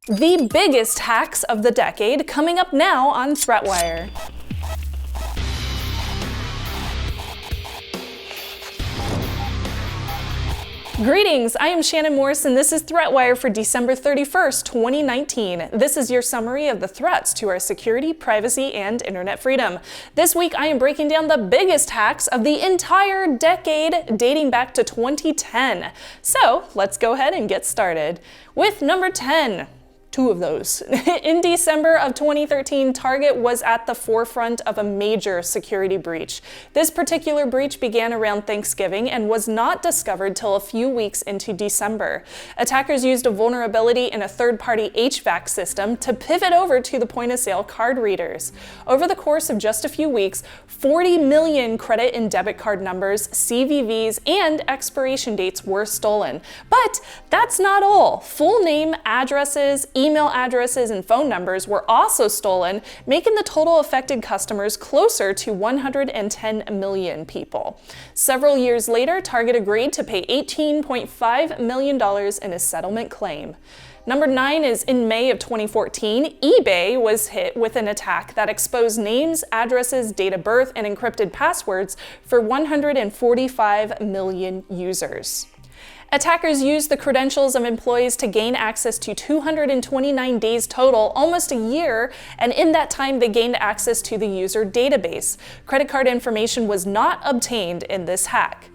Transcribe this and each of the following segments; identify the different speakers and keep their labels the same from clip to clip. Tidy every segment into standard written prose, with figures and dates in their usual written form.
Speaker 1: The biggest hacks of the decade coming up now on ThreatWire. Greetings, I am Shannon Morse and this is ThreatWire for December 31st, 2019. This is your summary of the threats to our security, privacy, and internet freedom. This week I am breaking down the biggest hacks of the entire decade dating back to 2010. So let's go ahead and get started. With number 10. Two of those. In December of 2013, Target was at the forefront of a major security breach. This particular breach began around Thanksgiving and was not discovered till a few weeks into December. Attackers used a vulnerability in a third-party HVAC system to pivot over to the point-of-sale card readers. Over the course of just a few weeks, 40 million credit and debit card numbers, CVVs, and expiration dates were stolen. But that's not all. Full name, addresses, email addresses, and phone numbers were also stolen, making the total affected customers closer to 110 million people. Several years later, Target agreed to pay $18.5 million in a settlement claim. Number 9 is in May of 2014, eBay was hit with an attack that exposed names, addresses, date of birth, and encrypted passwords for 145 million users. Attackers used the credentials of employees to gain access to 229 days total, almost a year, and in that time they gained access to the user database. Credit card information was not obtained in this hack.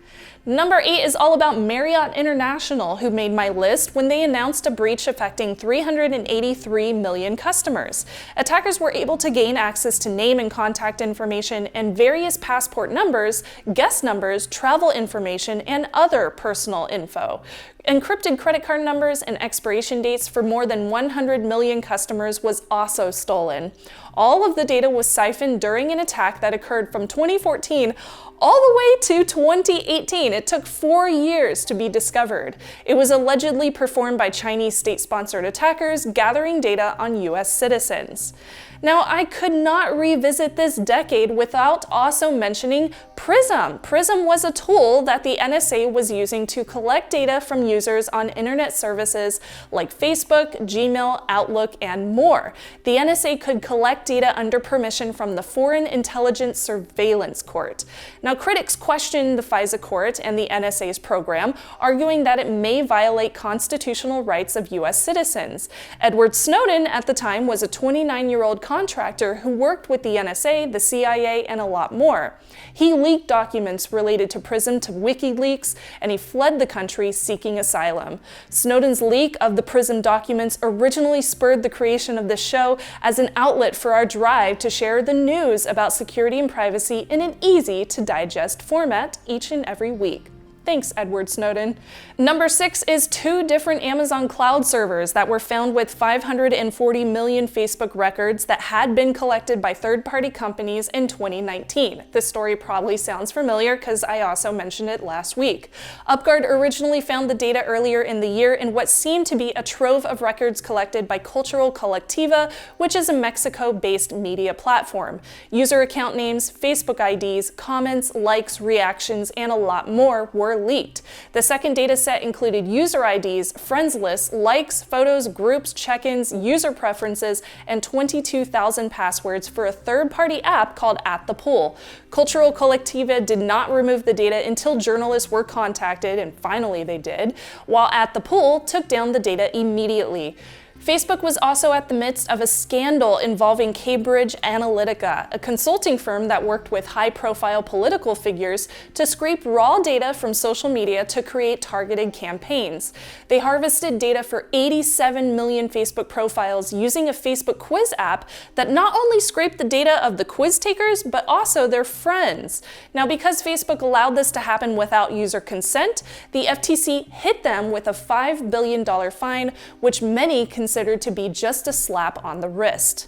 Speaker 1: Number 8 is all about Marriott International, who made my list when they announced a breach affecting 383 million customers. Attackers were able to gain access to name and contact information and various passport numbers, guest numbers, travel information, and other personal info. Encrypted credit card numbers and expiration dates for more than 100 million customers was also stolen. All of the data was siphoned during an attack that occurred from 2014 all the way to 2018. It took 4 years to be discovered. It was allegedly performed by Chinese state-sponsored attackers gathering data on US citizens. Now, I could not revisit this decade without also mentioning Prism. Prism was a tool that the NSA was using to collect data from users on internet services like Facebook, Gmail, Outlook, and more. The NSA could collect data under permission from the Foreign Intelligence Surveillance Court. Now, critics questioned the FISA court and the NSA's program, arguing that it may violate constitutional rights of US citizens. Edward Snowden at the time was a 29-year-old contractor who worked with the NSA, the CIA, and a lot more. He leaked documents related to Prism to WikiLeaks, and he fled the country seeking asylum. Snowden's leak of the Prism documents originally spurred the creation of this show as an outlet for our drive to share the news about security and privacy in an easy-to-digest format each and every week. Thanks, Edward Snowden. Number 6 is 2 different Amazon cloud servers that were found with 540 million Facebook records that had been collected by third-party companies in 2019. This story probably sounds familiar because I also mentioned it last week. UpGuard originally found the data earlier in the year in what seemed to be a trove of records collected by Cultural Colectiva, which is a Mexico-based media platform. User account names, Facebook IDs, comments, likes, reactions, and a lot more were leaked. The second data set included user IDs, friends lists, likes, photos, groups, check-ins, user preferences, and 22,000 passwords for a third-party app called At the Pool. Cultural Colectiva did not remove the data until journalists were contacted, and finally they did, while At the Pool took down the data immediately. Facebook was also at the midst of a scandal involving Cambridge Analytica, a consulting firm that worked with high-profile political figures to scrape raw data from social media to create targeted campaigns. They harvested data for 87 million Facebook profiles using a Facebook quiz app that not only scraped the data of the quiz takers, but also their friends. Now, because Facebook allowed this to happen without user consent, the FTC hit them with a $5 billion fine, which many considered to be just a slap on the wrist.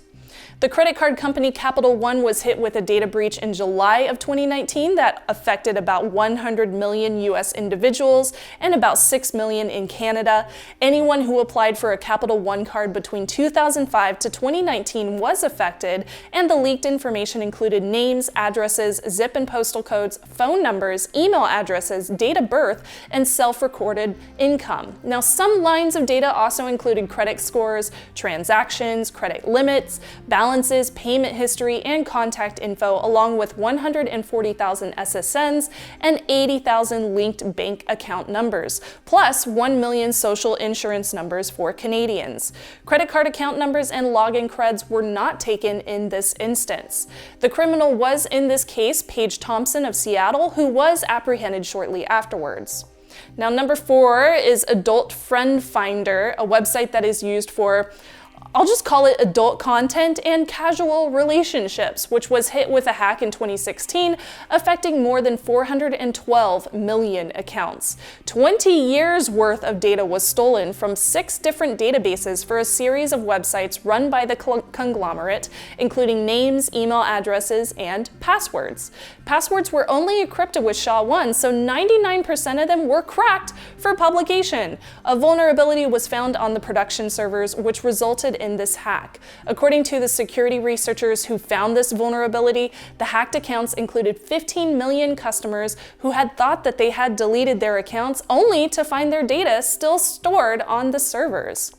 Speaker 1: The credit card company Capital One was hit with a data breach in July of 2019 that affected about 100 million US individuals and about 6 million in Canada. Anyone who applied for a Capital One card between 2005 to 2019 was affected, and the leaked information included names, addresses, zip and postal codes, phone numbers, email addresses, date of birth, and self-recorded income. Now, some lines of data also included credit scores, transactions, credit limits, balances, payment history, and contact info, along with 140,000 SSNs and 80,000 linked bank account numbers, plus 1 million social insurance numbers for Canadians. Credit card account numbers and login creds were not taken in this instance. The criminal was, in this case, Paige Thompson of Seattle, who was apprehended shortly afterwards. Now, number 4 is Adult Friend Finder, a website that is used for, I'll just call it adult content and casual relationships, which was hit with a hack in 2016, affecting more than 412 million accounts. 20 years worth of data was stolen from 6 different databases for a series of websites run by the conglomerate, including names, email addresses, and passwords. Passwords were only encrypted with SHA-1, so 99% of them were cracked for publication. A vulnerability was found on the production servers, which resulted in this hack. According to the security researchers who found this vulnerability, the hacked accounts included 15 million customers who had thought that they had deleted their accounts only to find their data still stored on the servers.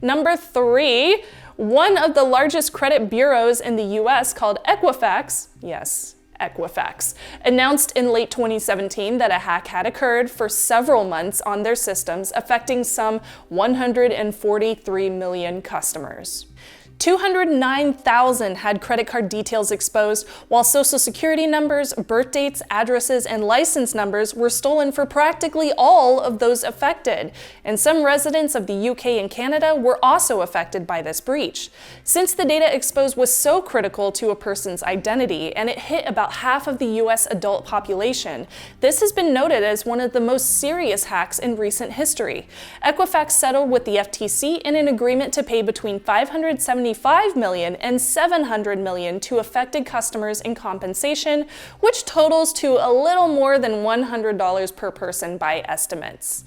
Speaker 1: Number 3, one of the largest credit bureaus in the US called Equifax, yes, Equifax, announced in late 2017 that a hack had occurred for several months on their systems, affecting some 143 million customers. 209,000 had credit card details exposed, while social security numbers, birth dates, addresses, and license numbers were stolen for practically all of those affected. And some residents of the UK and Canada were also affected by this breach. Since the data exposed was so critical to a person's identity, and it hit about half of the US adult population, this has been noted as one of the most serious hacks in recent history. Equifax settled with the FTC in an agreement to pay between $575 million and $700 million to affected customers in compensation, which totals to a little more than $100 per person by estimates.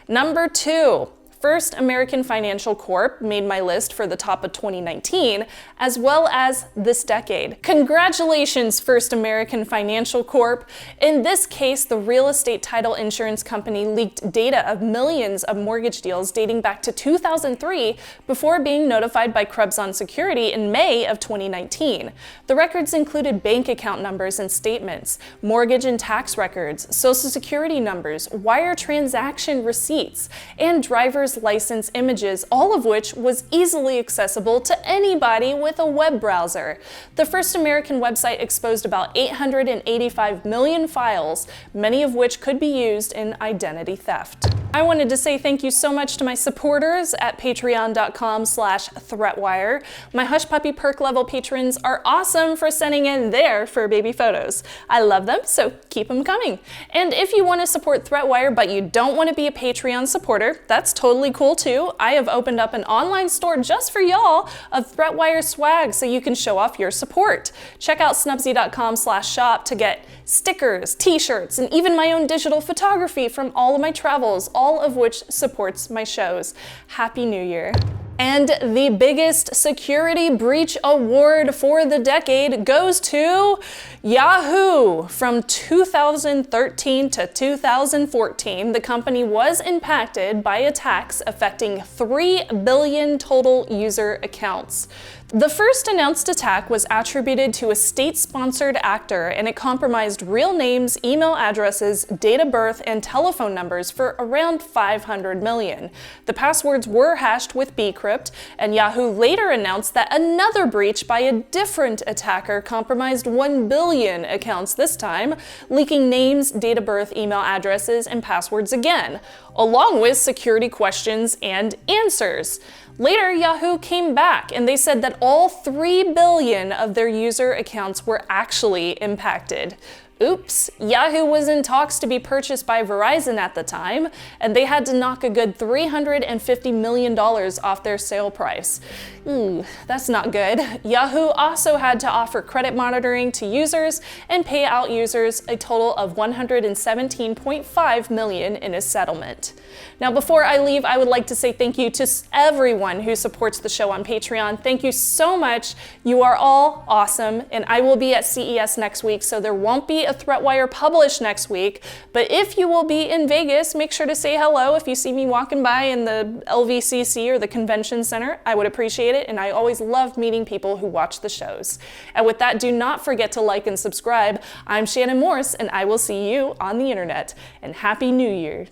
Speaker 1: Number 2. First American Financial Corp made my list for the top of 2019, as well as this decade. Congratulations, First American Financial Corp. In this case, the real estate title insurance company leaked data of millions of mortgage deals dating back to 2003 before being notified by Krebs on Security in May of 2019. The records included bank account numbers and statements, mortgage and tax records, social security numbers, wire transaction receipts, and driver's license images, all of which was easily accessible to anybody with a web browser. The First American website exposed about 885 million files, many of which could be used in identity theft. I wanted to say thank you so much to my supporters at patreon.com/threatwire. My Hush Puppy perk level patrons are awesome for sending in their fur baby photos. I love them, so keep them coming. And if you want to support ThreatWire but you don't want to be a Patreon supporter, that's totally cool too. I have opened up an online store just for y'all of ThreatWire swag so you can show off your support. Check out snubzy.com/shop to get stickers, t-shirts, and even my own digital photography from all of my travels, all of which supports my shows. Happy New Year. And the biggest security breach award for the decade goes to Yahoo. From 2013 to 2014, the company was impacted by attacks affecting 3 billion total user accounts. The first announced attack was attributed to a state-sponsored actor, and it compromised real names, email addresses, date of birth, and telephone numbers for around 500 million. The passwords were hashed with bcrypt, and Yahoo later announced that another breach by a different attacker compromised 1 billion accounts this time, leaking names, date of birth, email addresses, and passwords again, along with security questions and answers. Later, Yahoo came back and they said that all 3 billion of their user accounts were actually impacted. Oops, Yahoo was in talks to be purchased by Verizon at the time, and they had to knock a good $350 million off their sale price. That's not good. Yahoo also had to offer credit monitoring to users and pay out users a total of $117.5 million in a settlement. Now, before I leave, I would like to say thank you to everyone who supports the show on Patreon. Thank you so much. You are all awesome, and I will be at CES next week, so there won't be a ThreatWire published next week. But if you will be in Vegas, make sure to say hello if you see me walking by in the LVCC or the convention center. I would appreciate it, and I always love meeting people who watch the shows. And with that, do not forget to like and subscribe. I'm Shannon Morse, and I will see you on the internet. And Happy New Year!